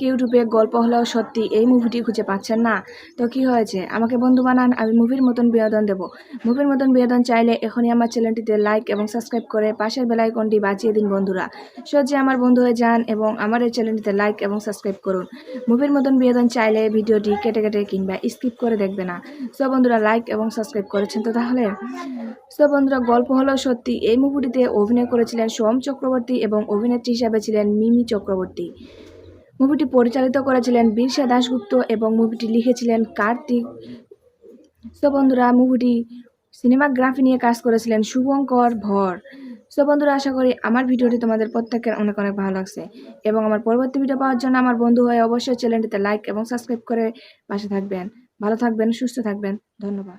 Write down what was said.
কি ইউটিউবে গল্প হলেও সত্যি এই মুভিটি খুঁজে পাচ্ছেন না? তো কি হয়েছে, আমাকে বন্ধু বানান, আমি মুভির মতন বিনোদন দেব। মুভির মতন বিনোদন চাইলে এখনই আমার চ্যানেলটিতে লাইক এবং সাবস্ক্রাইব করে পাশের বেল আইকনটি বাজিয়ে দিন বন্ধুরা। সহজে আমার বন্ধু হয়ে যান এবং আমার এই চ্যানেলটিতে লাইক এবং সাবস্ক্রাইব করুন। মুভির মতন বিনোদন চাইলে ভিডিওটি কেটে কেটে কিংবা স্কিপ করে দেখবে না। সো বন্ধুরা, লাইক এবং সাবস্ক্রাইব করেছেন তো তাহলে? সো বন্ধুরা, গল্প হলেও সত্যি এই মুভিটিতে অভিনয় করেছিলেন সোহম চক্রবর্তী এবং অভিনেত্রী হিসাবে ছিলেন মিমি চক্রবর্তী। মুভিটি পরিচালিত করেছিলেন বিরসা দাশগুপ্ত এবং মুভিটি লিখেছিলেন কার্তিক। সো বন্ধুরা, মুভিটি সিনেমাগ্রাফি নিয়ে কাজ করেছিলেন শুভঙ্কর ভর। সো বন্ধুরা, আশা করি আমার ভিডিওটি তোমাদের প্রত্যেকের অনেক অনেক ভালো লাগছে এবং আমার পরবর্তী ভিডিও পাওয়ার জন্য আমার বন্ধু হয়ে অবশ্যই চ্যানেলটিতে লাইক এবং সাবস্ক্রাইব করে পাশে থাকবেন। ভালো থাকবেন, সুস্থ থাকবেন। ধন্যবাদ।